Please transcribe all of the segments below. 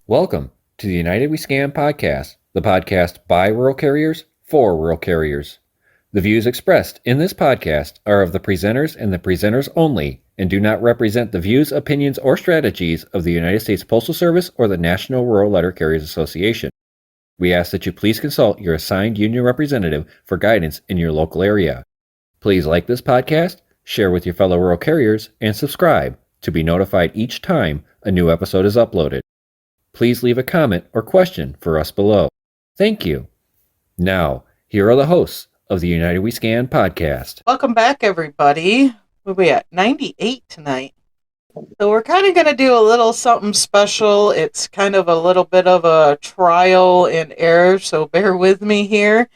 Welcome to the United We Scan podcast, the podcast by rural carriers for rural carriers. The views expressed in this podcast are of the presenters and the presenters only and do not represent the views, opinions, or strategies of the United States Postal Service or the National Rural Letter Carriers Association. We ask that you please consult your assigned union representative for guidance in your local area. Please like this podcast, share with your fellow rural carriers, and subscribe to be notified each time a new episode is uploaded. Please leave a comment or question for us below. Thank you. Now, here are the hosts of the United We Scan podcast. Welcome back, everybody. Where we at? 98 tonight. So we're kind of going to do a little something special. It's kind of a little bit of a trial and error, so bear with me here.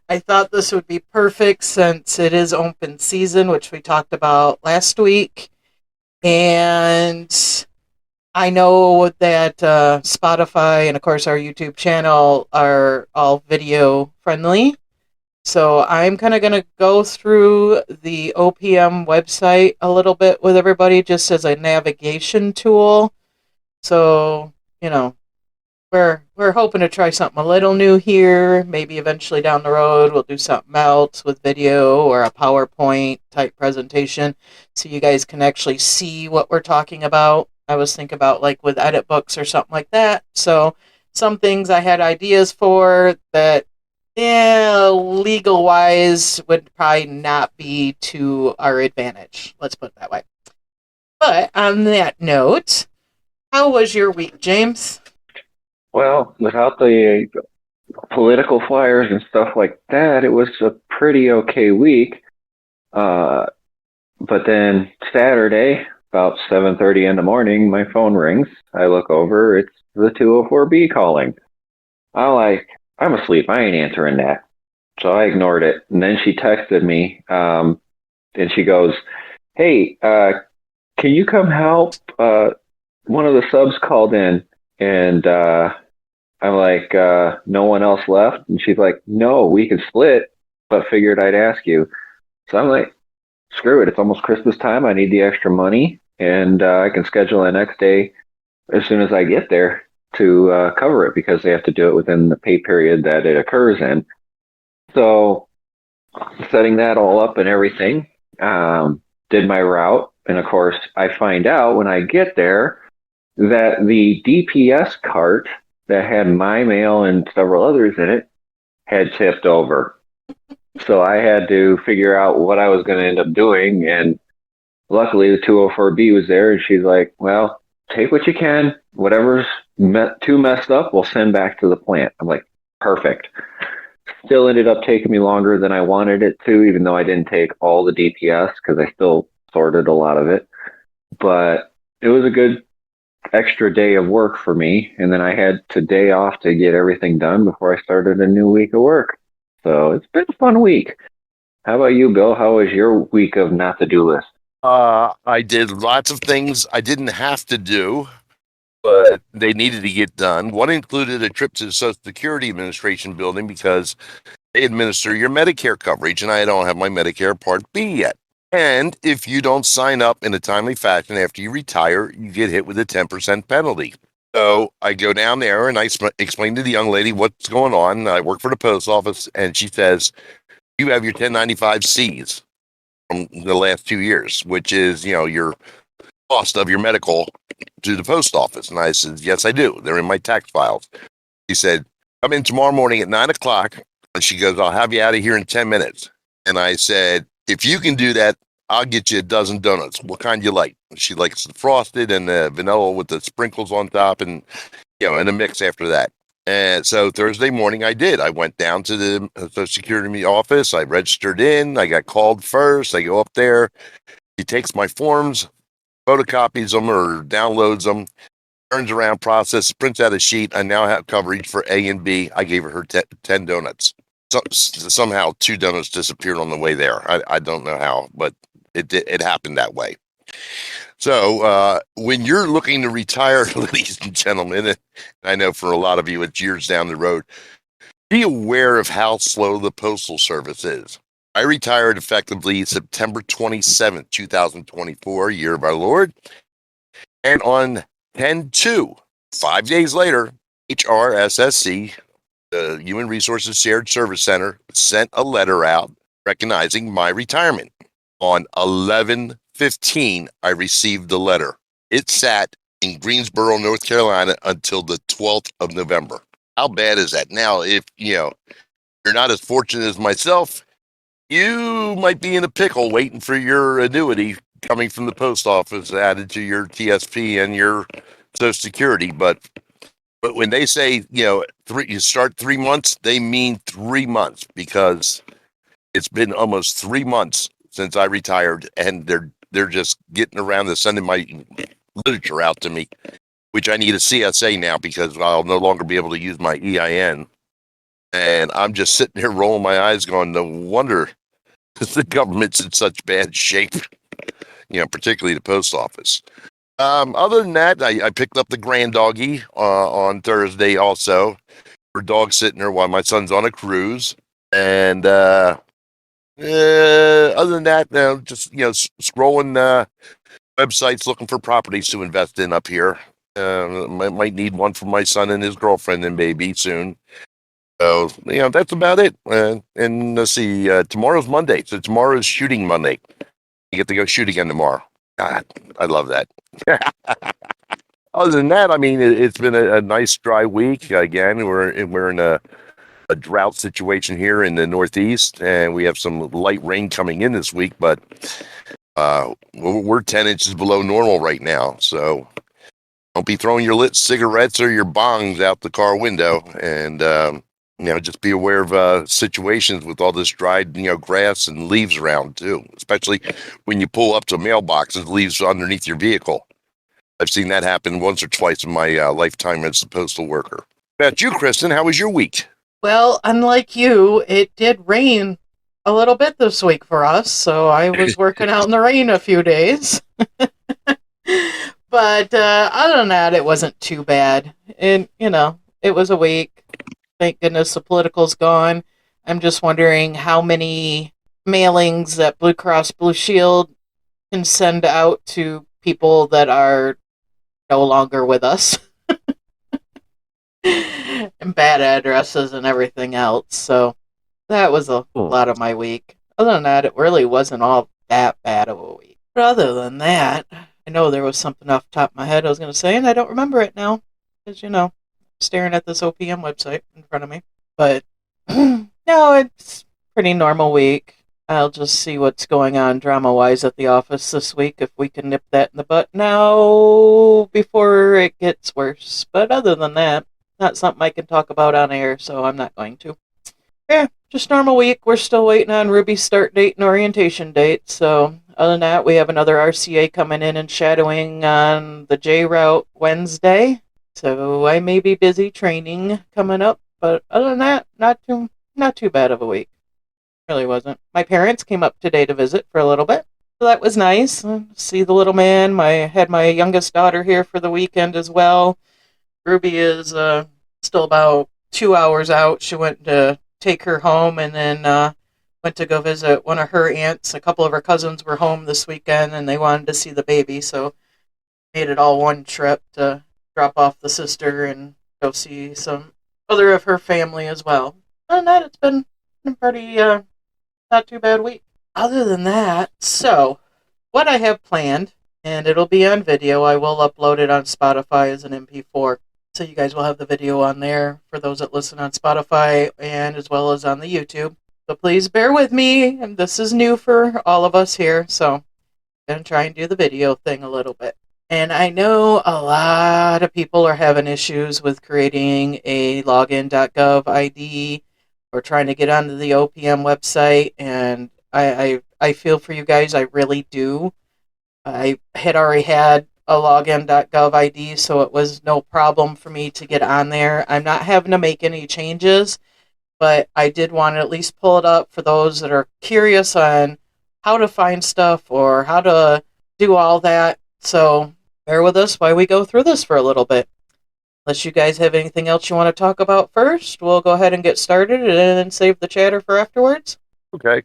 I thought this would be perfect since it is open season, which we talked about last week. And I know that Spotify and, of course, our YouTube channel are all video friendly. So I'm kind of going to go through the OPM website a little bit with everybody just as a navigation tool. So, we're hoping to try something a little new here. Maybe eventually down the road we'll do something else with video or a PowerPoint type presentation so you guys can actually see what we're talking about. I was thinking about like with edit books or something like that. So some things I had ideas for that, legal wise would probably not be to our advantage. Let's put it that way. But on that note, how was your week, James? Well, without the political flyers and stuff like that, it was a pretty okay week. But then Saturday, about 7:30 in the morning, my phone rings. I look over, it's the 204B calling. I'm asleep. I ain't answering that. So I ignored it. And then she texted me, and she goes, "Hey, can you come help? One of the subs called in." And I'm like, "No one else left?" And she's like, "No, we can split, but figured I'd ask you." So I'm like, screw it. It's almost Christmas time. I need the extra money, and I can schedule the next day as soon as I get there to cover it because they have to do it within the pay period that it occurs in. So setting that all up and everything, did my route. And of course, I find out when I get there that the DPS cart that had my mail and several others in it had tipped over. So I had to figure out what I was going to end up doing. And luckily, the 204B was there. And she's like, "Well, take what you can. Whatever's too messed up, we'll send back to the plant." I'm like, perfect. Still ended up taking me longer than I wanted it to, even though I didn't take all the DPS because I still sorted a lot of it. But it was a good extra day of work for me. And then I had today off to get everything done before I started a new week of work. So it's been a fun week. How about you, Bill? How was your week of not to-do list? I did lots of things I didn't have to do, but they needed to get done. One included a trip to the Social Security Administration building because they administer your Medicare coverage, and I don't have my Medicare Part B yet. And if you don't sign up in a timely fashion after you retire, you get hit with a 10% penalty. So I go down there and I explain to the young lady what's going on. I work for the post office, and she says, "You have your 1095Cs from the last 2 years, which is, your cost of your medical to the post office." And I said, "Yes, I do. They're in my tax files." She said, "Come in tomorrow morning at 9:00. And she goes, "I'll have you out of here in 10 minutes. And I said, "If you can do that, I'll get you a dozen donuts. What kind you like?" She likes the frosted and the vanilla with the sprinkles on top and, and a mix after that. And so Thursday morning I did. I went down to the Social Security office. I registered in. I got called first. I go up there. He takes my forms, photocopies them or downloads them, turns around, processes, prints out a sheet. I now have coverage for A and B. I gave her 10 donuts. Somehow 2 donuts disappeared on the way there. I don't know how, but it happened that way. So when you're looking to retire, ladies and gentlemen, and I know for a lot of you it's years down the road, be aware of how slow the Postal Service is. I retired effectively September 27th, 2024, year of our Lord. And on 10/2, 5 days later, HRSSC, the Human Resources Shared Service Center, sent a letter out recognizing my retirement. On 11/15, I received the letter. It sat in Greensboro, North Carolina until the 12th of November. How bad is that? Now, if you're not as fortunate as myself, you might be in a pickle waiting for your annuity coming from the post office added to your TSP and your Social Security. But when they say, you start 3 months, they mean 3 months, because it's been almost 3 months since I retired, and they're just getting around to sending my literature out to me, which I need a CSA now because I'll no longer be able to use my EIN. And I'm just sitting here rolling my eyes going, no wonder the government's in such bad shape, particularly the post office. Other than that, I picked up the grand doggy on Thursday also. We're dog sitting there while my son's on a cruise. And other than that, just scrolling websites looking for properties to invest in up here. Might need one for my son and his girlfriend and baby soon. So that's about it. And let's see, tomorrow's Monday, so tomorrow's shooting Monday. You get to go shoot again tomorrow. God, I love that. Other than that, I mean, it's been a nice dry week. Again, we're in a drought situation here in the Northeast, and we have some light rain coming in this week, but we're 10 inches below normal right now. So don't be throwing your lit cigarettes or your bongs out the car window, and just be aware of situations with all this dried grass and leaves around too, especially when you pull up to mailboxes, leaves underneath your vehicle. I've seen that happen once or twice in my lifetime as a postal worker. About you, Kristen, how was your week? Well, unlike you, it did rain a little bit this week for us, so I was working out in the rain a few days. But other than that, it wasn't too bad. And, it was a week. Thank goodness the political's gone. I'm just wondering how many mailings that Blue Cross Blue Shield can send out to people that are no longer with us. And bad addresses and everything else. So that was a lot of my week. Other than that, it really wasn't all that bad of a week. But other than that, I know there was something off the top of my head I was going to say, and I don't remember it now. Because, staring at this OPM website in front of me. But no, it's a pretty normal week. I'll just see what's going on drama-wise at the office this week, if we can nip that in the butt now before it gets worse. But other than that, not something I can talk about on air, so I'm not going to. Yeah, just normal week. We're still waiting on Ruby's start date and orientation date. So other than that, we have another RCA coming in and shadowing on the J route Wednesday. So I may be busy training coming up, but other than that, not too bad of a week. Really wasn't. My parents came up today to visit for a little bit, so that was nice. See the little man. I had my youngest daughter here for the weekend as well. Ruby is still about 2 hours out. She went to take her home and then went to go visit one of her aunts. A couple of her cousins were home this weekend and they wanted to see the baby, so made it all one trip to drop off the sister and go see some other of her family as well. Other than that, it's been a pretty not too bad week. Other than that, so what I have planned, and it'll be on video, I will upload it on Spotify as an MP4. So you guys will have the video on there for those that listen on Spotify and as well as on the YouTube. So please bear with me, and this is new for all of us here, so I'm going to try and do the video thing a little bit. And I know a lot of people are having issues with creating a login.gov ID or trying to get onto the OPM website, and I feel for you guys, I really do. I had already had a login.gov ID, so it was no problem for me to get on there. I'm not having to make any changes, but I did want to at least pull it up for those that are curious on how to find stuff or how to do all that. So bear with us while we go through this for a little bit. Unless you guys have anything else you want to talk about first, we'll go ahead and get started and then save the chatter for afterwards. Okay.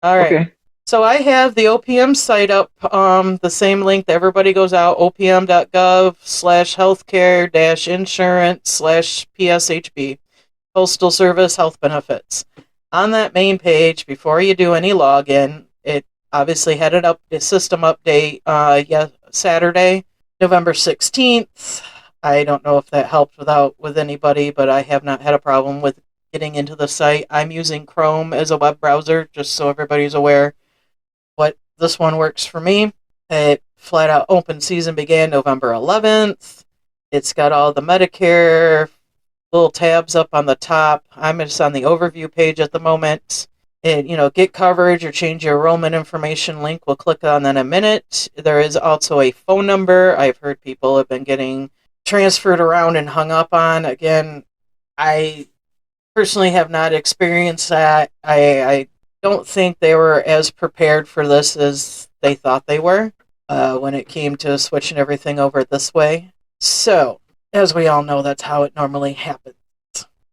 All right. Okay. So I have the OPM site up, the same link that everybody goes out, opm.gov/healthcare-insurance/PSHB, Postal Service Health Benefits. On that main page, before you do any login, it obviously had a system update Saturday, November 16th. I don't know if that helped with anybody, but I have not had a problem with getting into the site. I'm using Chrome as a web browser, just so everybody's aware what this one works for me. It flat out open season began November 11th. It's got all the Medicare little tabs up on the top. I'm just on the overview page at the moment. Get coverage or change your enrollment information link. We'll click on that in a minute. There is also a phone number. I've heard people have been getting transferred around and hung up on. Again, I personally have not experienced that. I don't think they were as prepared for this as they thought they were when it came to switching everything over this way. So, as we all know, that's how it normally happens.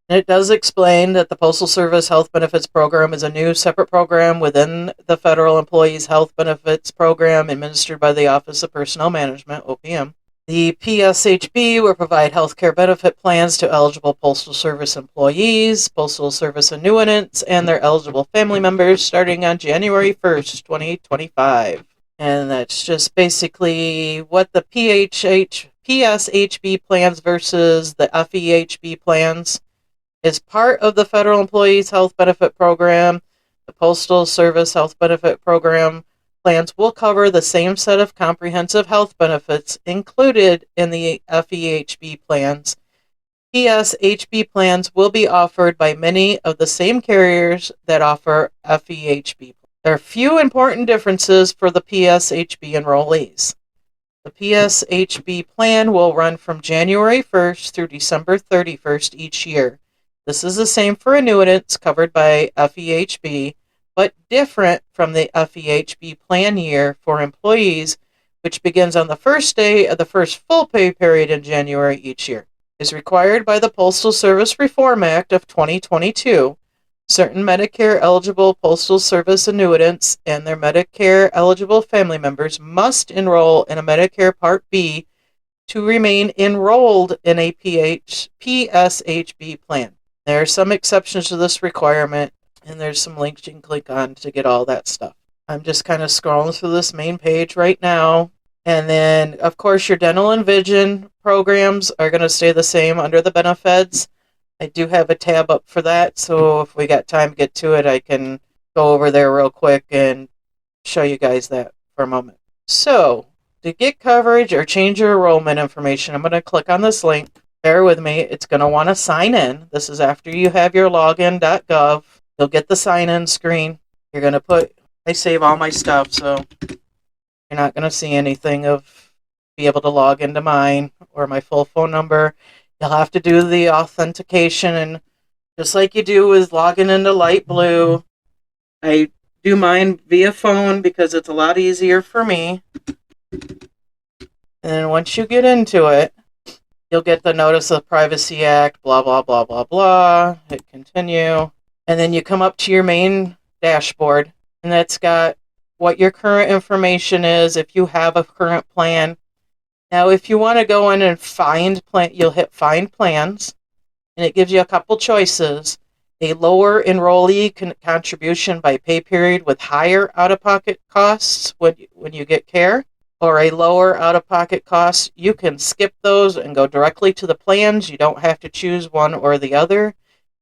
And it does explain that the Postal Service Health Benefits Program is a new separate program within the Federal Employees Health Benefits Program administered by the Office of Personnel Management, OPM. The PSHB will provide health care benefit plans to eligible Postal Service employees, Postal Service annuitants, and their eligible family members starting on January 1st, 2025. And that's just basically what the PSHB plans versus the FEHB plans. Is part of the Federal Employees Health Benefit Program. The Postal Service Health Benefit Program plans will cover the same set of comprehensive health benefits included in the FEHB plans. PSHB plans will be offered by many of the same carriers that offer FEHB. There are few important differences for the PSHB enrollees. The PSHB plan will run from January 1st through December 31st each year. This is the same for annuitants covered by FEHB, but different from the FEHB plan year for employees, which begins on the first day of the first full pay period in January each year. Is required by the Postal Service Reform Act of 2022. Certain Medicare-eligible Postal Service annuitants and their Medicare-eligible family members must enroll in a Medicare Part B to remain enrolled in a PSHB plan. There are some exceptions to this requirement, and there's some links you can click on to get all that stuff. I'm just kind of scrolling through this main page right now. And then, of course, your dental and vision programs are going to stay the same under the Benefeds. I do have a tab up for that, so if we got time to get to it, I can go over there real quick and show you guys that for a moment. So, to get coverage or change your enrollment information, I'm going to click on this link. Bear with me. It's going to want to sign in. This is after you have your login.gov. You'll get the sign-in screen. You're going to I save all my stuff, so you're not going to see anything be able to log into mine or my full phone number. You'll have to do the authentication, and just like you do with logging into Light Blue, I do mine via phone because it's a lot easier for me. And once you get into it, you'll get the Notice of Privacy Act, blah, blah, blah, blah, blah. Hit continue. And then you come up to your main dashboard, and that's got what your current information is, if you have a current plan. Now, if you want to go in and find plan, you'll hit Find Plans, and it gives you a couple choices. A lower enrollee contribution by pay period with higher out-of-pocket costs when you get care, or a lower out-of-pocket cost. You can skip those and go directly to the plans. You don't have to choose one or the other.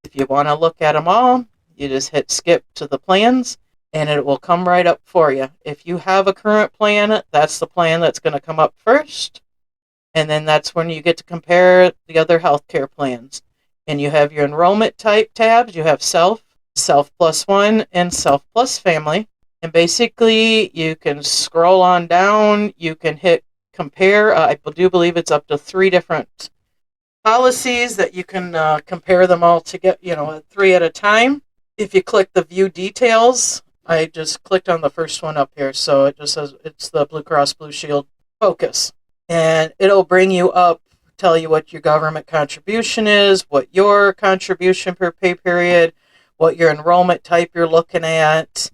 If you want to look at them all, you just hit Skip to the plans, and it will come right up for you. If you have a current plan, that's the plan that's going to come up first, and then that's when you get to compare the other healthcare plans. And you have your enrollment type tabs. You have Self, Self Plus One, and Self Plus Family. And basically, you can scroll on down. You can hit Compare. I do believe it's up to 3 different policies that you can compare them all to get, 3 at a time. If you click the View Details, I just clicked on the first one up here, so it just says it's the Blue Cross Blue Shield Focus. And it'll bring you up, tell you what your government contribution is, what your contribution per pay period, what your enrollment type you're looking at.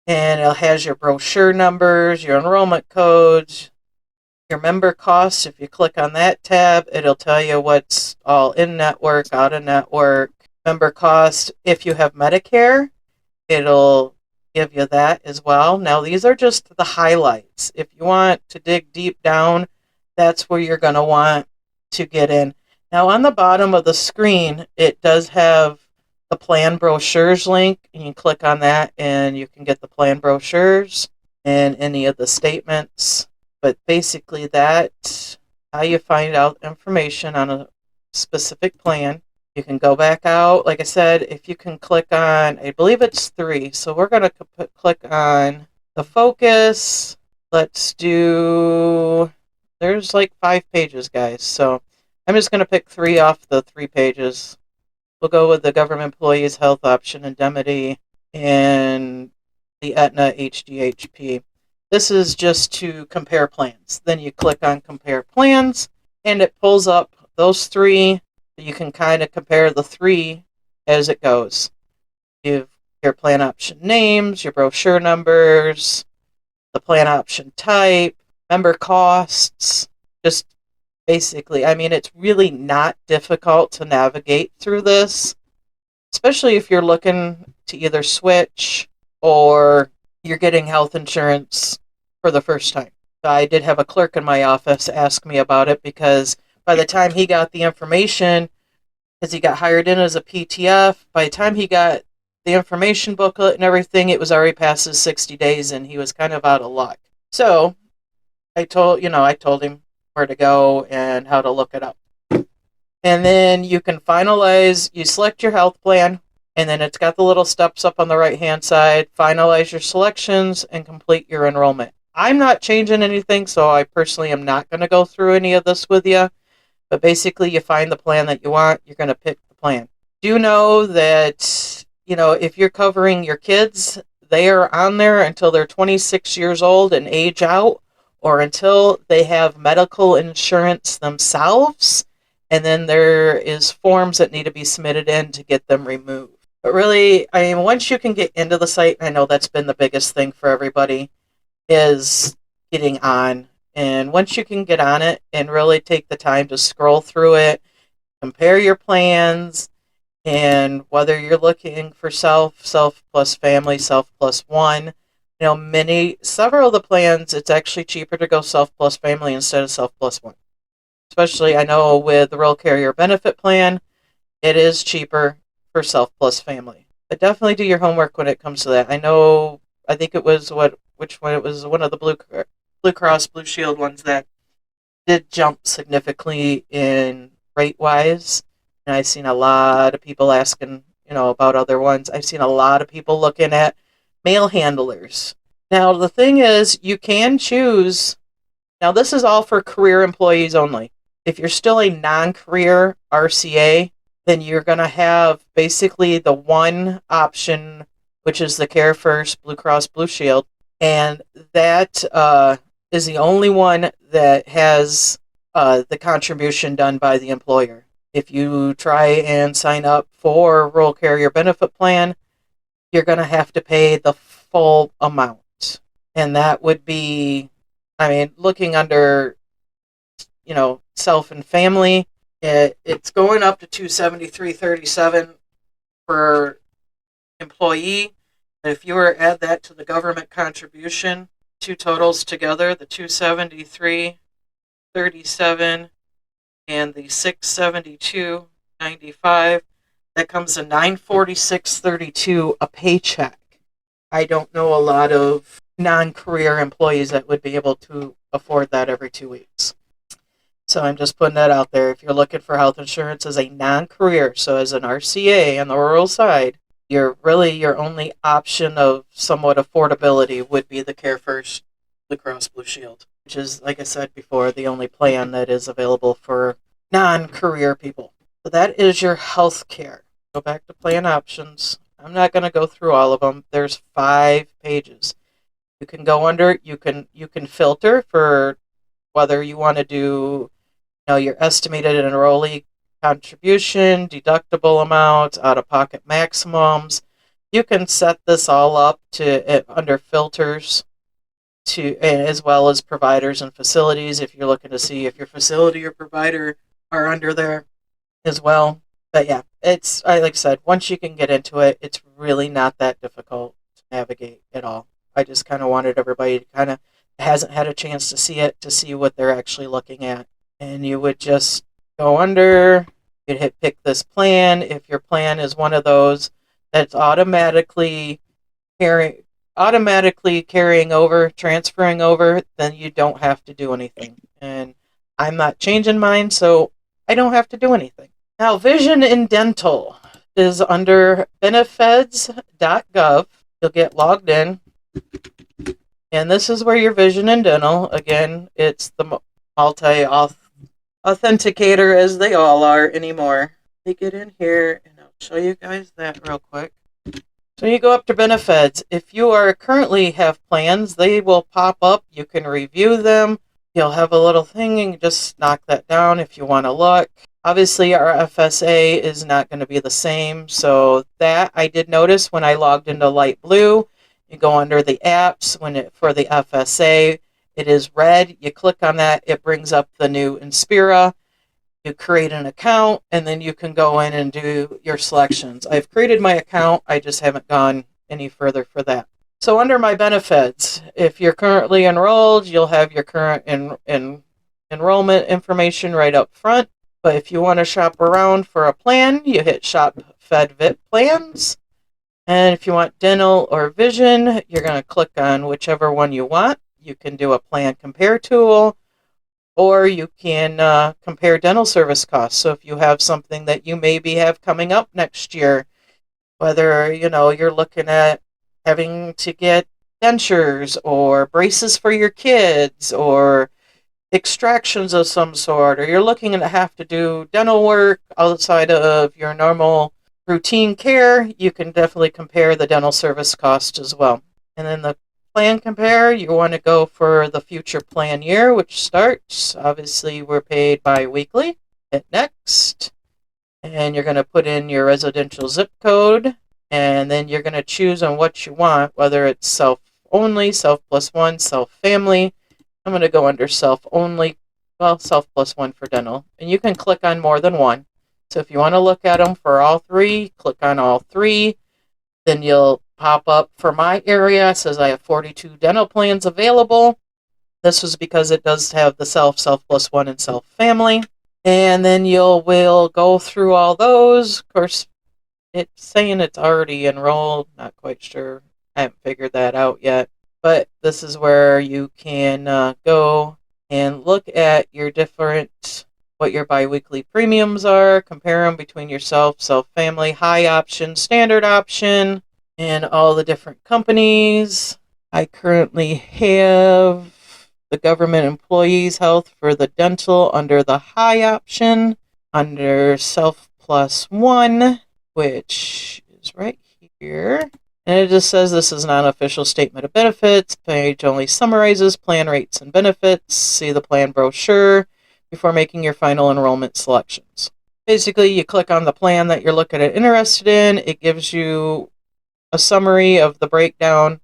And it has your brochure numbers, your enrollment codes, your member costs. If you click on that tab, it'll tell you what's all in network, out of network, member cost. If you have Medicare, it'll give you that as well. Now, these are just the highlights. If you want to dig deep down, that's where you're going to want to get in. Now, on the bottom of the screen, it does have the plan brochures link. And you click on that and you can get the plan brochures and any of the statements. But basically, that's how you find out information on a specific plan. You can go back out. Like I said, if you can click on, I believe it's 3. So we're going to click on the focus. Let's do, there's like 5 pages, guys. So I'm just going to pick 3 off the 3 pages. We'll go with the government employees health option indemnity and the Aetna HDHP. This is just to compare plans. Then you click on compare plans and it pulls up those 3. You can kind of compare the 3 as it goes. You have your plan option names, your brochure numbers, the plan option type, member costs, just basically, I mean, it's really not difficult to navigate through this, especially if you're looking to either switch or you're getting health insurance for the first time. I did have a clerk in my office ask me about it because by the time he got the information, because he got hired in as a PTF, by the time he got the information booklet and everything, it was already past his 60 days and he was kind of out of luck. So I told him where to go and how to look it up. And then you can finalize, you select your health plan, and then it's got the little steps up on the right-hand side, finalize your selections, and complete your enrollment. I'm not changing anything, so I personally am not going to go through any of this with you. But basically, you find the plan that you want, you're going to pick the plan. Do know that, if you're covering your kids, they are on there until they're 26 years old and age out, or until they have medical insurance themselves. And then there is forms that need to be submitted in to get them removed. But really, once you can get into the site, I know that's been the biggest thing for everybody, is getting on. And once you can get on it and really take the time to scroll through it, compare your plans, and whether you're looking for self plus family, self plus one, several of the plans, it's actually cheaper to go self plus family instead of self plus one. Especially, I know with the Rural Carrier Benefit Plan, it is cheaper for self plus family. But definitely do your homework when it comes to that. I think it was one of the Blue Cross Blue Shield ones that did jump significantly in rate-wise. And I've seen a lot of people asking, about other ones. I've seen a lot of people looking at mail handlers. Now, the thing is, you can choose. Now, this is all for career employees only. If you're still a non-career RCA, then you're going to have basically the one option, which is the Care First Blue Cross Blue Shield. And that is the only one that has the contribution done by the employer. If you try and sign up for Rural Carrier Benefit Plan, you're going to have to pay the full amount. And that would be, looking under, self and family, it's going up to $273.37 per employee. And if you were to add that to the government contribution, 2 totals together, the $273.37 and the $672.95, that comes to $946.32 a paycheck. I don't know a lot of non-career employees that would be able to afford that every 2 weeks. So I'm just putting that out there. If you're looking for health insurance as a non-career, so as an RCA on the rural side, your only option of somewhat affordability would be the Care First Blue Cross Blue Shield, which is, like I said before, the only plan that is available for non-career people. So that is your health care. Go back to plan options. I'm not going to go through all of them. There's 5 pages. You can go under, you can filter for whether you want to do, your estimated enrollee contribution, deductible amounts, out-of-pocket maximums. You can set this all up to under filters to, and as well as providers and facilities if you're looking to see if your facility or provider are under there as well. But yeah, it's like I said, once you can get into it, it's really not that difficult to navigate at all. I just kind of wanted everybody to kind of hasn't had a chance to see it to see what they're actually looking at. And you would just go under, you'd hit pick this plan. If your plan is one of those that's carrying carrying over, transferring over, then you don't have to do anything. And I'm not changing mine, so I don't have to do anything. Now, vision and dental is under benefeds.gov. You'll get logged in. And this is where your vision and dental, again, it's the multi-authenticator as they all are anymore. They get in here, and I'll show you guys that real quick. So you go up to Benefeds. If you are currently have plans, they will pop up. You can review them. You'll have a little thing and just knock that down if you want to look. Obviously, our FSA is not going to be the same. So that I did notice when I logged into Light Blue. You go under the apps for the FSA. It is red. You click on that. It brings up the new Inspira. You create an account, and then you can go in and do your selections. I've created my account. I just haven't gone any further for that. So under my benefits, if you're currently enrolled, you'll have your current enrollment information right up front. But if you want to shop around for a plan, you hit Shop FedVip Plans. And if you want dental or vision, you're going to click on whichever one you want. You can do a plan compare tool, or you can compare dental service costs. So if you have something that you maybe have coming up next year, whether you're looking at having to get dentures or braces for your kids or extractions of some sort, or you're looking to have to do dental work outside of your normal routine care, you can definitely compare the dental service cost as well. And then the plan compare, you want to go for the future plan year, which starts, obviously we're paid bi-weekly. Hit next, and you're going to put in your residential zip code, and then you're going to choose on what you want, whether it's self-only, self+1, self-family. I'm going to go under self-only, well, self+1 for dental. And you can click on more than one. So if you want to look at them for all three, click on all three. Then you'll pop up for my area. It says I have 42 dental plans available. This was because it does have the self+1, and self-family. And then will go through all those. Of course, it's saying it's already enrolled. Not quite sure. I haven't figured that out yet. But this is where you can go and look at your what your biweekly premiums are, compare them between yourself, self-family, high option, standard option, and all the different companies. I currently have the government employees health for the dental under the high option, under self+1, which is right here. And it just says this is not an official statement of benefits. Page only summarizes plan rates and benefits. See the plan brochure before making your final enrollment selections. Basically, you click on the plan that you're looking at interested in. It gives you a summary of the breakdown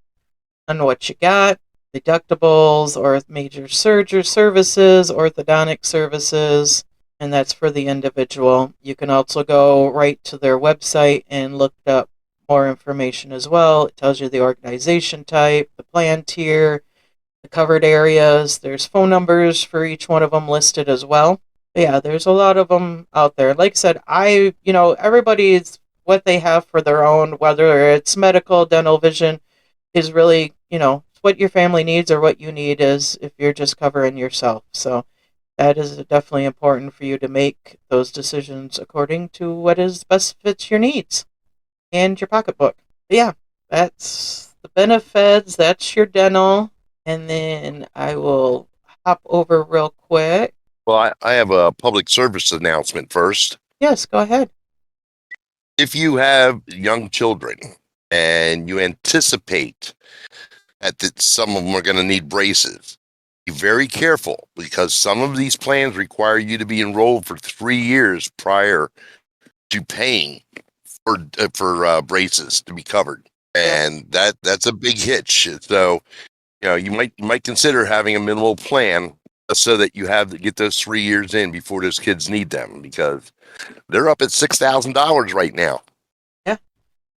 on what you got, deductibles, or major surgery services, orthodontic services, and that's for the individual. You can also go right to their website and look up more information as well. It tells you the organization type, the plan tier, the covered areas. There's phone numbers for each one of them listed as well. But yeah, there's a lot of them out there. Like I said, everybody's what they have for their own, whether it's medical, dental, vision, is really, what your family needs or what you need is if you're just covering yourself. So that is definitely important for you to make those decisions according to what is best fits your needs and your pocketbook. But yeah, that's the benefits. That's your dental. And then I will hop over real quick. Well, I have a public service announcement first. Yes, go ahead. If you have young children and you anticipate that some of them are going to need braces, be very careful, because some of these plans require you to be enrolled for 3 years prior to paying for braces to be covered, and that's a big hitch. So you might consider having a minimal plan so that you have to get those 3 years in before those kids need them, because they're up at $6,000 right now. Yeah.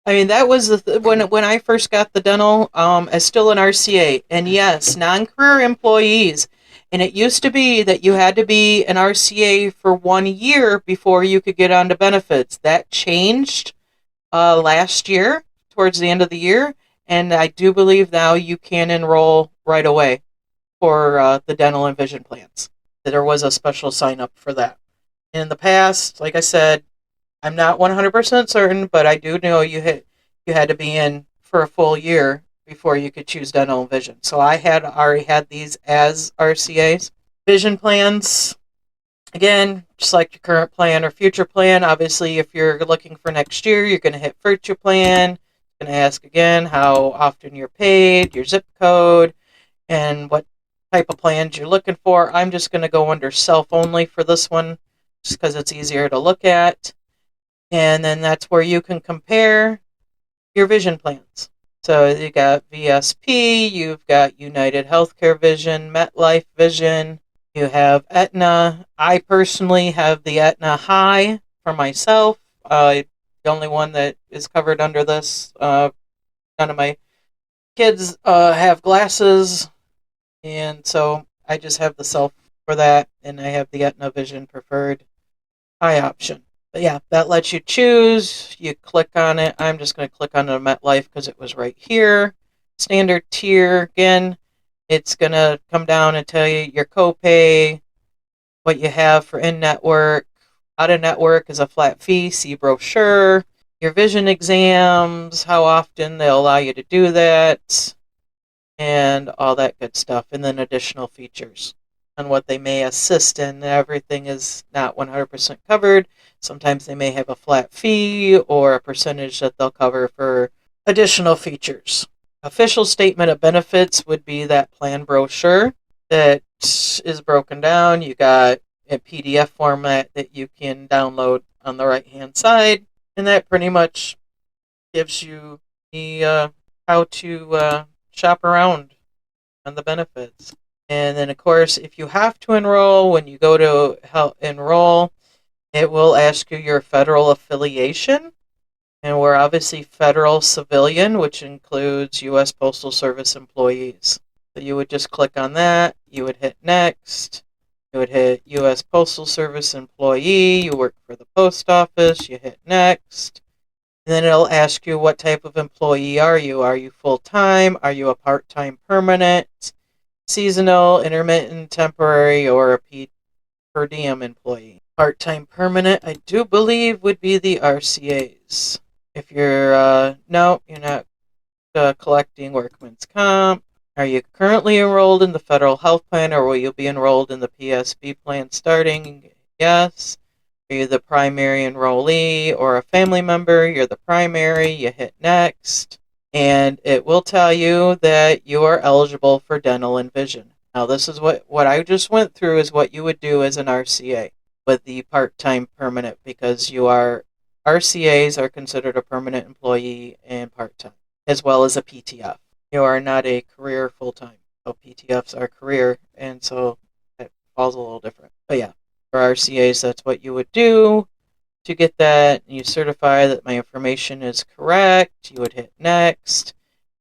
I mean, that was when I first got the dental as still an RCA, and yes, non-career employees. And it used to be that you had to be an RCA for 1 year before you could get onto benefits. That changed last year, towards the end of the year, and I do believe now you can enroll right away for the dental and vision plans. There was a special sign up for that. In the past, like I said, I'm not 100% certain, but I do know you had to be in for a full year before you could choose dental and vision. So I had already had these as RCAs. Vision plans, again, just like your current plan or future plan. Obviously, if you're looking for next year, you're going to hit future plan. You're going to ask again how often you're paid, your zip code, and what type of plans you're looking for. I'm just going to go under self only for this one, just because it's easier to look at. And then that's where you can compare your vision plans. So you got VSP, you've got United Healthcare Vision, MetLife Vision, you have Aetna. I personally have the Aetna High for myself. The only one that is covered under this. None of my kids have glasses, and so I just have the self for that, and I have the Aetna Vision Preferred High option. But yeah, that lets you choose. You click on it. I'm just going to click on the MetLife because it was right here. Standard tier, again, it's going to come down and tell you your copay, what you have for in-network. Out-of-network is a flat fee. See brochure. Your vision exams, how often they'll allow you to do that, and all that good stuff. And then additional features on what they may assist in. Everything is not 100% covered. Sometimes they may have a flat fee or a percentage that they'll cover for additional features. Official statement of benefits would be that plan brochure that is broken down. You got a PDF format that you can download on the right-hand side, and that pretty much gives you the how to shop around on the benefits. And then, of course, if you have to enroll, when you go to enroll, it will ask you your federal affiliation. And we're obviously federal civilian, which includes U.S. Postal Service employees. So you would just click on that. You would hit next. You would hit U.S. Postal Service employee. You work for the post office. You hit next. And then it'll ask you what type of employee are you. Are you full-time? Are you a part-time permanent? Seasonal, intermittent, temporary, or a per diem employee. Part-time permanent, I do believe, would be the RCAs. If you're, no, you're not collecting workman's comp. Are you currently enrolled in the federal health plan, or will you be enrolled in the PSHB plan starting? Yes. Are you the primary enrollee or a family member? You're the primary. You hit next. And it will tell you that you are eligible for dental and vision. Now, this is what I just went through is what you would do as an RCA with the part-time permanent, because RCAs are considered a permanent employee and part-time, as well as a PTF. You are not a career full-time. So PTFs are career, and so it falls a little different. But yeah, for RCAs, that's what you would do. To get that, you certify that my information is correct. You would hit next,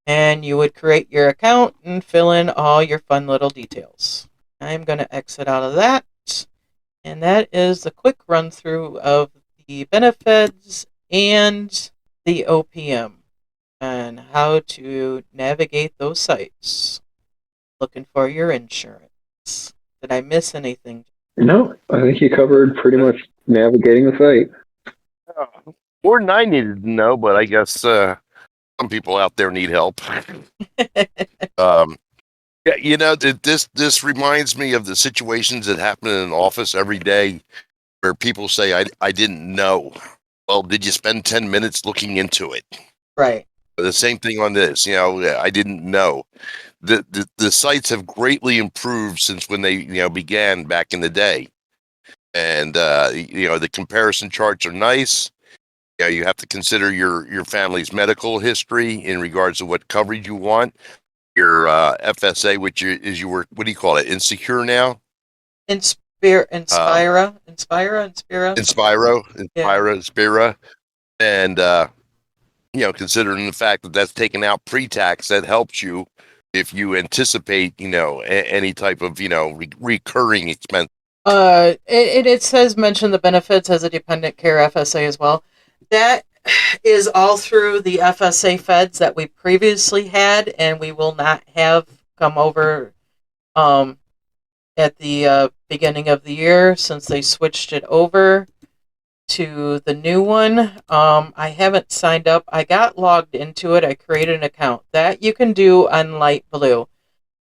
and you would create your account and fill in all your fun little details. I'm going to exit out of that, and that is the quick run through of the Benefeds and the OPM and how to navigate those sites looking for your insurance. Did I miss anything? No, I think you covered pretty much navigating the site. More than I needed to know, but I guess some people out there need help. Yeah, this reminds me of the situations that happen in an office every day where people say, I didn't know. Well, did you spend 10 minutes looking into it? Right. The same thing on this, I didn't know. The sites have greatly improved since when they, began back in the day. And, the comparison charts are nice. Yeah, you have to consider your family's medical history in regards to what coverage you want. Your FSA, which is your, what do you call it? Insecure now? Inspiro, Yeah. Inspira. And, considering the fact that that's taken out pre-tax, that helps you if you anticipate, any type of, recurring expense. It says mention the benefits as a dependent care FSA as well. That is all through the FSA feds that we previously had, and we will not have come over at the beginning of the year since they switched it over to the new one. I haven't signed up. I got logged into it. I created an account. That you can do on Light Blue.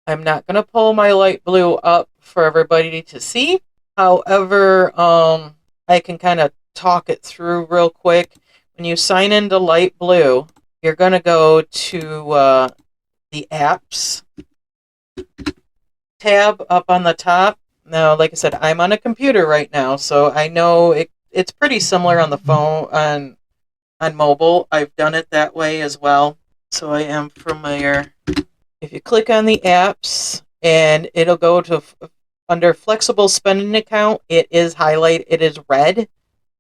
I'm not going to pull my Light Blue up for everybody to see. However, I can kind of talk it through real quick. When you sign into Light Blue, you're going to go to the apps tab up on the top. Now, like I said, I'm on a computer right now, so I know it's pretty similar on the phone, on mobile. I've done it that way as well, so I am familiar. If you click on the apps, and it'll go to under flexible spending account, it is highlighted. It is red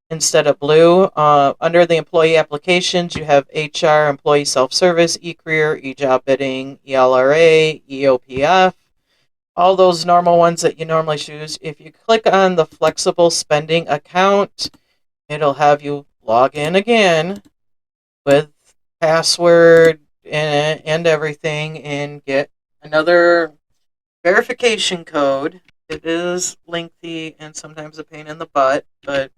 instead of blue. Under the employee applications, you have HR, employee self-service, e-career, e-job bidding, ELRA, EOPF, all those normal ones that you normally choose. If you click on the flexible spending account, it'll have you log in again with password and everything and get another verification code. It is lengthy and sometimes a pain in the butt, but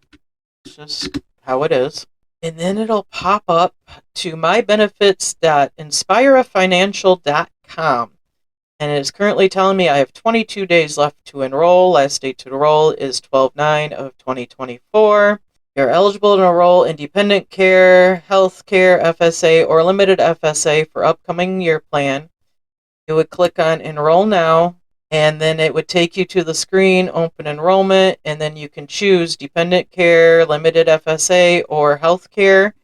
it's just how it is. And then it'll pop up to mybenefits.inspirafinancial.com. And it is currently telling me I have 22 days left to enroll. Last date to enroll is 12/9 of 2024. You're eligible to enroll in dependent care, health care, FSA, or limited FSA for upcoming year plan. You would click on Enroll Now, and then it would take you to the screen, Open Enrollment, and then you can choose dependent care, limited FSA, or health care.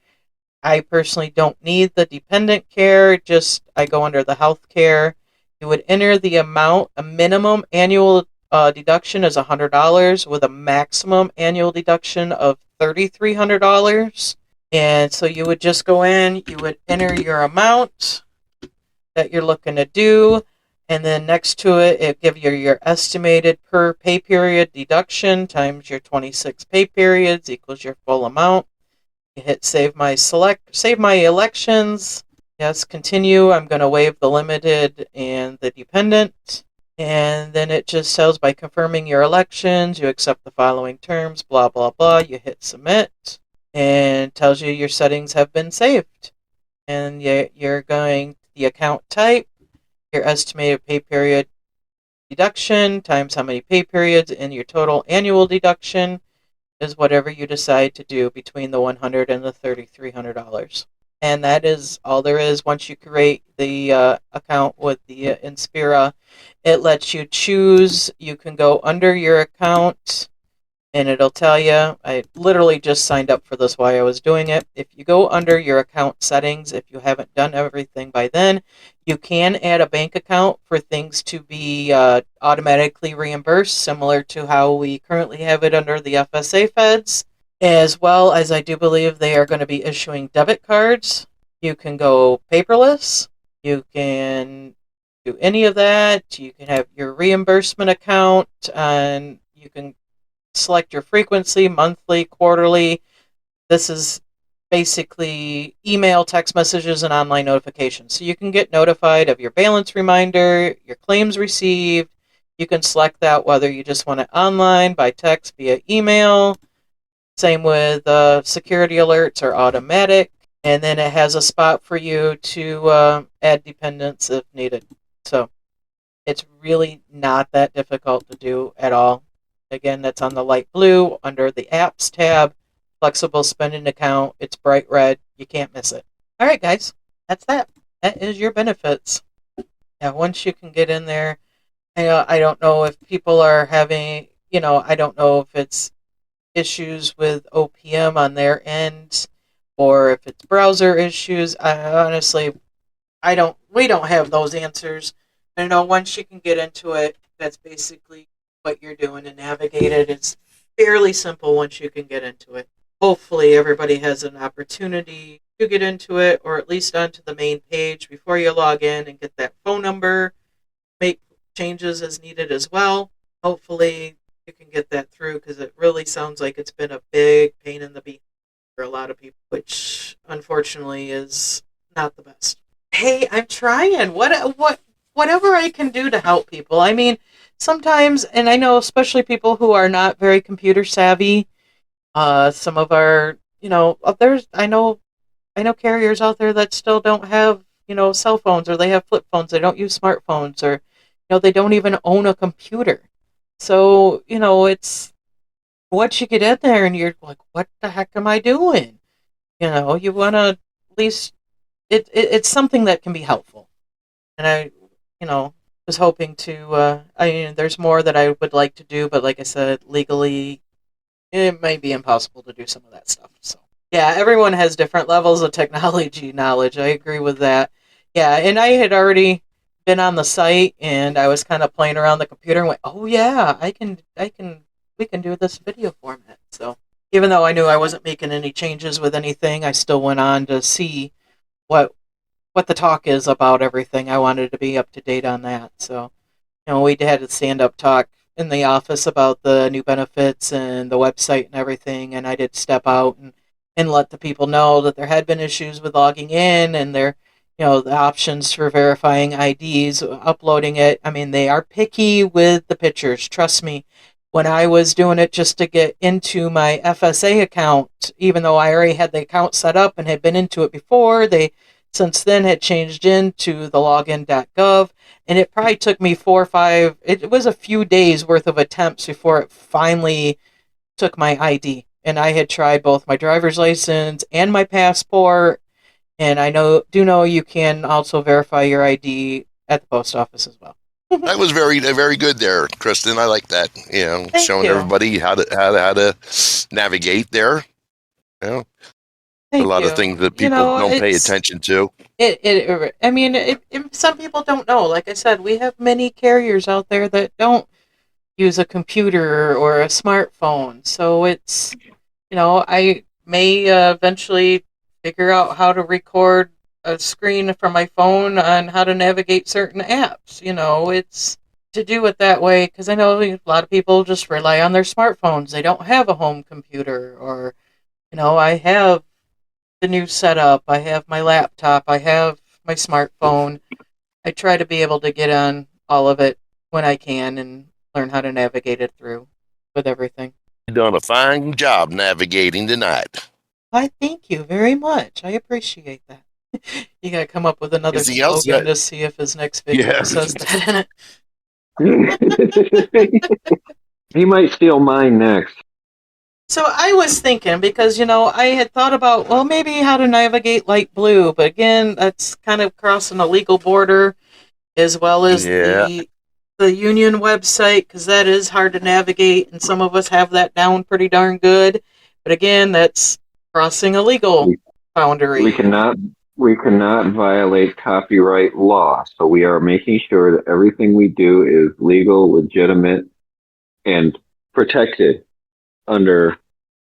I personally don't need the dependent care, just I go under the health care. You would enter the amount. A minimum annual deduction is $100 with a maximum annual deduction of $3,300. And so you would just go in, you would enter your amount that you're looking to do, and then next to it, it gives you your estimated per pay period deduction times your 26 pay periods equals your full amount. You hit save my elections. Yes, continue. I'm going to waive the limited and the dependent. And then it just tells by confirming your elections, you accept the following terms, blah, blah, blah. You hit submit and tells you your settings have been saved. And you're going the account type, your estimated pay period deduction times how many pay periods, and your total annual deduction is whatever you decide to do between the $100 and the $3,300. And that is all there is. Once you create the account with the Inspira, it lets you choose. You can go under your account, and it'll tell you. I literally just signed up for this while I was doing it. If you go under your account settings, if you haven't done everything by then, you can add a bank account for things to be automatically reimbursed, similar to how we currently have it under the FSA feds. As well as I do believe they are going to be issuing debit cards. You can go paperless. You can do any of that. You can have your reimbursement account, and you can select your frequency, monthly, quarterly. This is basically email, text messages, and online notifications. So you can get notified of your balance reminder, your claims received. You can select that whether you just want it online, by text, via email. Same with security alerts or automatic. And then it has a spot for you to add dependents if needed. So it's really not that difficult to do at all. Again, that's on the light blue under the apps tab, flexible spending account. It's bright red. You can't miss it. All right, guys, that's that. That is your benefits. Now, once you can get in there, I don't know if people are having, I don't know if it's issues with OPM on their end, or if it's browser issues. We don't have those answers. I know once you can get into it, that's basically what you're doing to navigate it. It's fairly simple once you can get into it. Hopefully everybody has an opportunity to get into it, or at least onto the main page before you log in and get that phone number, make changes as needed as well. Hopefully you can get that through, because it really sounds like it's been a big pain in the behind for a lot of people, which unfortunately is not the best. Hey, I'm trying. Whatever I can do to help people. I mean, sometimes, and I know especially people who are not very computer savvy. Some of our, there's I know carriers out there that still don't have, cell phones, or they have flip phones. They don't use smartphones, or they don't even own a computer. So it's once you get in there and you're like, what the heck am I doing? You want to at least it's something that can be helpful. And I, was hoping to. There's more that I would like to do, but like I said, legally, it may be impossible to do some of that stuff. So yeah, everyone has different levels of technology knowledge. I agree with that. Yeah, and I had already been on the site, and I was kind of playing around the computer and went, oh yeah, we can do this video format. So even though I knew I wasn't making any changes with anything, I still went on to see what the talk is about everything. I wanted to be up to date on that. So, we had a stand-up talk in the office about the new benefits and the website and everything, and I did step out and let the people know that there had been issues with logging in, and the options for verifying IDs, uploading it. I mean, they are picky with the pictures. Trust me. When I was doing it just to get into my FSA account, even though I already had the account set up and had been into it before, they since then had changed into the login.gov, and it probably took me 4 or 5, it was a few days worth of attempts before it finally took my ID. And I had tried both my driver's license and my passport, and I do know you can also verify your ID at the post office as well. That was very good there, Kristen. I like that. Thank showing you. everybody how to navigate there. Thank A lot you. of things that people don't pay attention to. Some people don't know. Like I said, we have many carriers out there that don't use a computer or a smartphone. So it's, I may eventually figure out how to record a screen from my phone on how to navigate certain apps. It's to do it that way, because I know a lot of people just rely on their smartphones. They don't have a home computer, or, I have the new setup. I have my laptop. I have my smartphone. I try to be able to get on all of it when I can and learn how to navigate it through with everything. You've done a fine job navigating tonight. I thank you very much. I appreciate that. You gotta come up with another Anything else slogan to see if his next video says that in it. He might steal mine next. So I was thinking, because I had thought about, well, maybe how to navigate light blue, but again, that's kind of crossing a legal border, as well as the union website, because that is hard to navigate, and some of us have that down pretty darn good. But again, that's crossing a legal boundary. We cannot violate copyright law, so we are making sure that everything we do is legal, legitimate, and protected under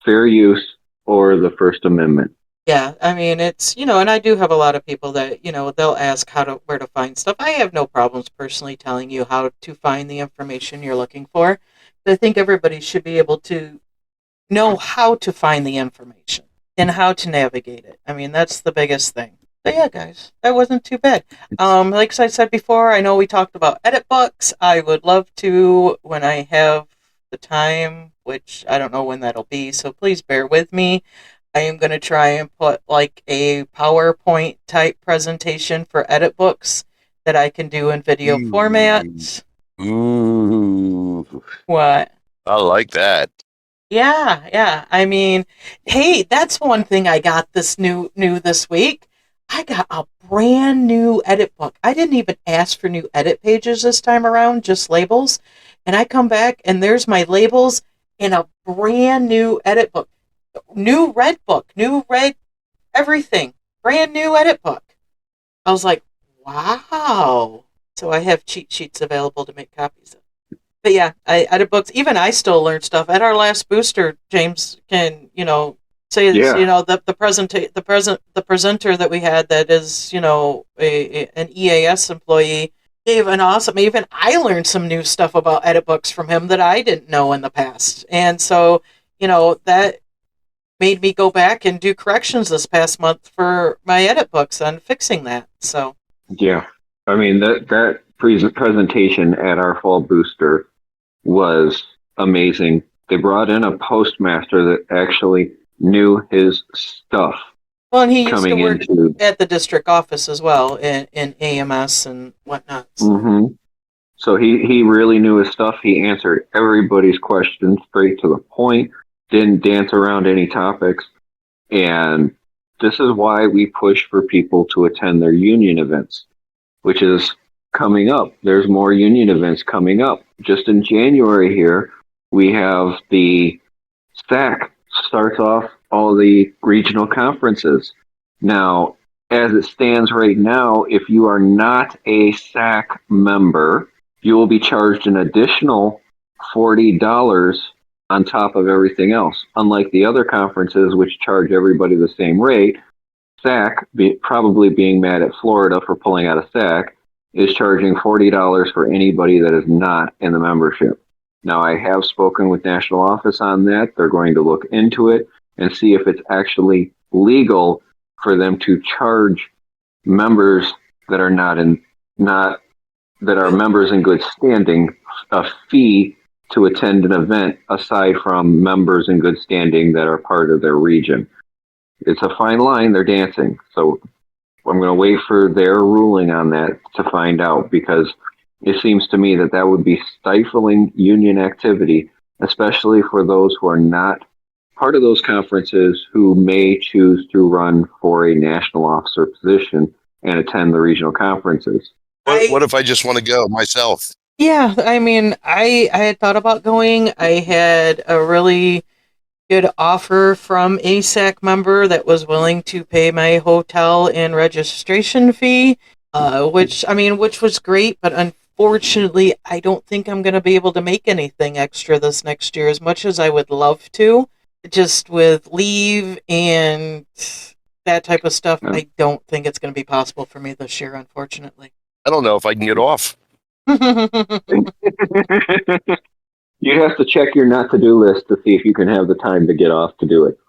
fair use or the First Amendment. Yeah, I mean, it's, and I do have a lot of people that, they'll ask where to find stuff. I have no problems personally telling you how to find the information you're looking for. But I think everybody should be able to know how to find the information and how to navigate it. I mean, that's the biggest thing. But yeah, guys, that wasn't too bad. Like I said before, I know we talked about edit books. I would love to, when I have the time, which I don't know when that'll be, so please bear with me. I am going to try and put like a PowerPoint type presentation for edit books that I can do in video format. Ooh. What? I like that. Yeah. I mean, hey, that's one thing I got new this week. I got a brand new edit book. I didn't even ask for new edit pages this time around, just labels. And I come back and there's my labels in a brand new edit book. New red book, new red everything. Brand new edit book. I was like, wow. So I have cheat sheets available to make copies of. But yeah, I edit books. Even I still learn stuff. At our last booster, James can, say this, Yeah. the presenter that we had that is, an EAS employee gave an awesome, even I learned some new stuff about edit books from him that I didn't know in the past. And so, that made me go back and do corrections this past month for my edit books on fixing that. So Yeah. I mean, that presentation at our fall booster was amazing. They brought in a postmaster that actually knew his stuff well, and he used to coming work into. at the district office as well in AMS and whatnot. Hmm. So he really knew his stuff. He answered everybody's questions straight to the point, didn't dance around any topics. And this is why we push for people to attend their union events, which is coming up. There's more union events coming up. Just in January here, we have the SAC starts off all the regional conferences. Now, as it stands right now, if you are not a SAC member, you will be charged an additional $40 on top of everything else. Unlike the other conferences, which charge everybody the same rate, SAC, probably being mad at Florida for pulling out of SAC, is charging $40 for anybody that is not in the membership. Now, I have spoken with national office on that. They're going to look into it and see if it's actually legal for them to charge members that are members in good standing a fee to attend an event aside from members in good standing that are part of their region. It's a fine line they're dancing. So I'm going to wait for their ruling on that to find out, because it seems to me that that would be stifling union activity, especially for those who are not part of those conferences who may choose to run for a national officer position and attend the regional conferences. What if I just want to go myself? Yeah, I mean, I had thought about going. I had a really good offer from a SAC member that was willing to pay my hotel and registration fee, which was great, but unfortunately, I don't think I'm going to be able to make anything extra this next year as much as I would love to. Just with leave and that type of stuff, I don't think it's going to be possible for me this year, unfortunately. I don't know if I can get off. You'd have to check your not to do list to see if you can have the time to get off to do it.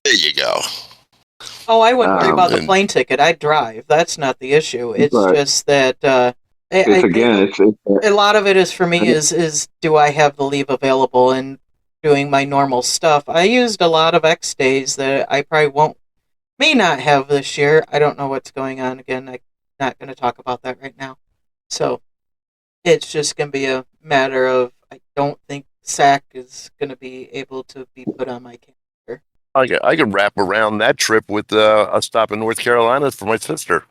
There you go. Oh, I wouldn't worry about the plane ticket. I'd drive. That's not the issue. It's just that a lot of it is for me is do I have the leave available and doing my normal stuff. I used a lot of X days that I probably may not have this year. I don't know what's going on. Again, I'm not going to talk about that right now. So it's just going to be a matter of I don't think SAC is going to be able to be put on my calendar. I can wrap around that trip with a stop in North Carolina for my sister.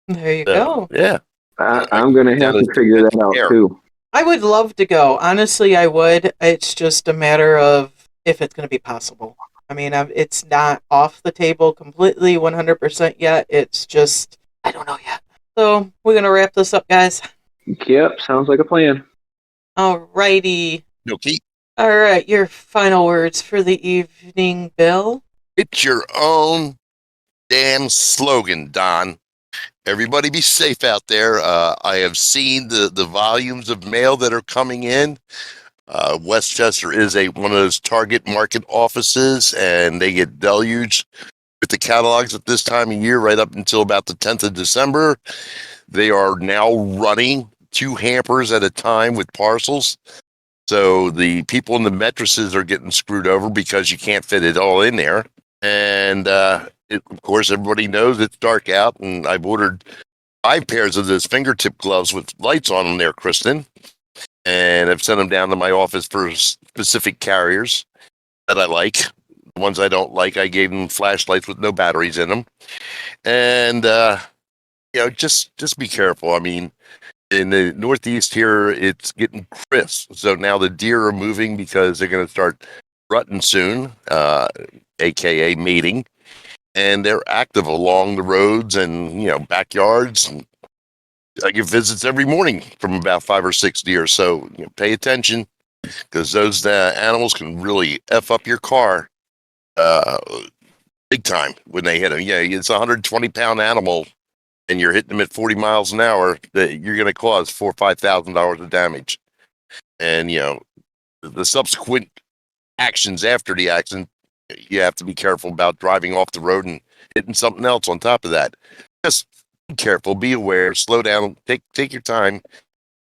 There you go. Yeah. I'm going to have to figure that out too. I would love to go. Honestly, I would. It's just a matter of if it's going to be possible. I mean, it's not off the table completely 100% yet. It's just, I don't know yet. So we're going to wrap this up, guys. Yep, sounds like a plan. Alrighty. Okay. All right, your final words for the evening, Bill. It's your own damn slogan, Don. Everybody be safe out there. I have seen the volumes of mail that are coming in. Westchester is one of those target market offices, and they get deluged with the catalogs at this time of year right up until about the 10th of December. They are now running 2 hampers at a time with parcels. So the people in the mattresses are getting screwed over because you can't fit it all in there. And of course, everybody knows it's dark out, and I've ordered 5 pairs of those fingertip gloves with lights on them there, Kristen. And I've sent them down to my office for specific carriers that I like. The ones I don't like, I gave them flashlights with no batteries in them. And, just be careful. I mean, in the Northeast here, it's getting crisp. So now the deer are moving because they're going to start rutting soon, a.k.a. mating. and they're active along the roads and, backyards. And I get visits every morning from about 5 or 6 deer. So pay attention, because those animals can really F up your car uh, big time when they hit them. Yeah, it's a 120-pound animal and you're hitting them at 40 miles an hour, that you're going to cause $4,000 or $5,000 of damage. And, the subsequent actions after the accident, you have to be careful about driving off the road and hitting something else on top of that. Just be careful, be aware, slow down, take your time.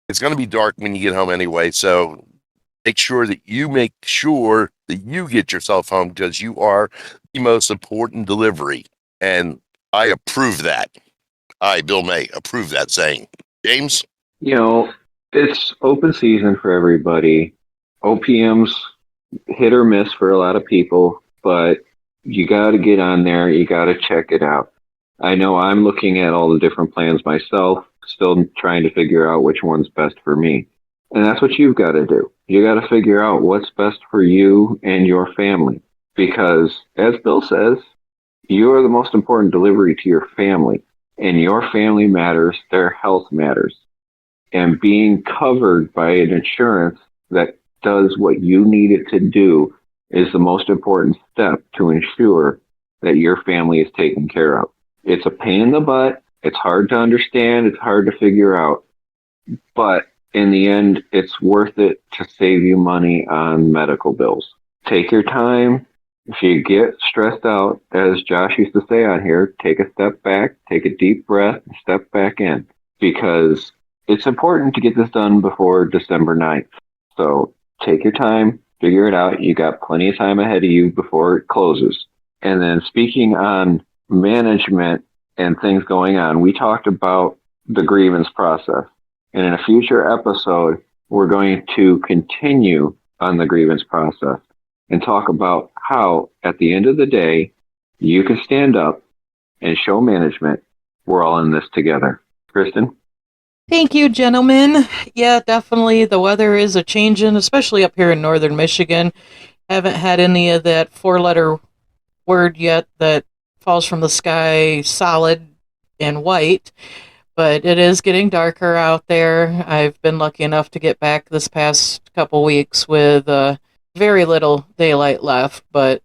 It's going to be dark when you get home anyway, so make sure that you get yourself home, because you are the most important delivery. And I approve that. I, Bill May, approve that saying. James? It's open season for everybody. OPM's hit or miss for a lot of people, but you got to get on there. You got to check it out. I know I'm looking at all the different plans myself, still trying to figure out which one's best for me. And that's what you've got to do. You got to figure out what's best for you and your family. Because, as Bill says, you are the most important delivery to your family. And your family matters, their health matters. And being covered by an insurance that does what you need it to do is the most important step to ensure that your family is taken care of. It's a pain in the butt. It's hard to understand. It's hard to figure out. But in the end, it's worth it to save you money on medical bills. Take your time. If you get stressed out, as Josh used to say on here, take a step back, take a deep breath, and step back in. Because it's important to get this done before December 9th. So take your time, figure it out. You got plenty of time ahead of you before it closes. And then speaking on management and things going on, we talked about the grievance process. And in a future episode, we're going to continue on the grievance process and talk about how, at the end of the day, you can stand up and show management we're all in this together. Kristen? Thank you, gentlemen. Yeah, definitely. The weather is a changing, especially up here in northern Michigan. Haven't had any of that 4-letter word yet that falls from the sky solid and white, but it is getting darker out there. I've been lucky enough to get back this past couple weeks with very little daylight left, but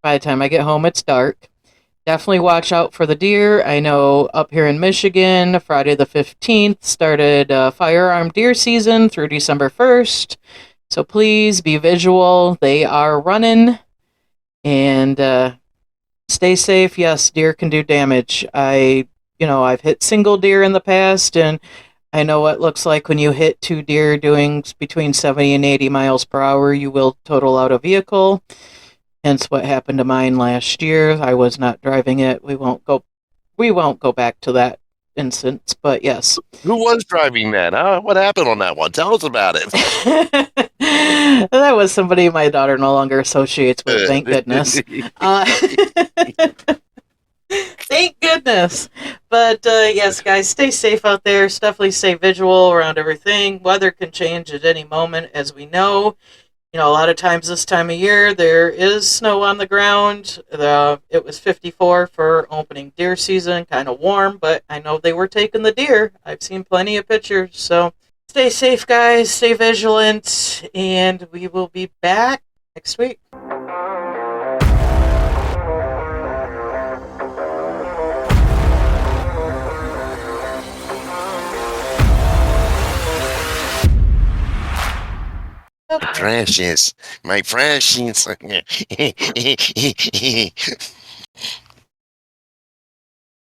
by the time I get home, it's dark. Definitely watch out for the deer. I know up here in Michigan, Friday the 15th started firearm deer season through December 1st. So please be visual. They are running. And stay safe. Yes, deer can do damage. I've hit single deer in the past, and I know what it looks like when you hit 2 deer doing between 70 and 80 miles per hour. You will total out a vehicle. Hence what happened to mine last year. I was not driving it. We won't go back to that instance, but yes. Who was driving that? Huh? What happened on that one? Tell us about it. That was somebody my daughter no longer associates with, thank goodness. Thank goodness. But yes, guys, stay safe out there. Definitely stay visual around everything. Weather can change at any moment, as we know. A lot of times this time of year, there is snow on the ground. It was 54 for opening deer season, kind of warm, but I know they were taking the deer. I've seen plenty of pictures. So stay safe, guys. Stay vigilant, and we will be back next week. Precious, my precious.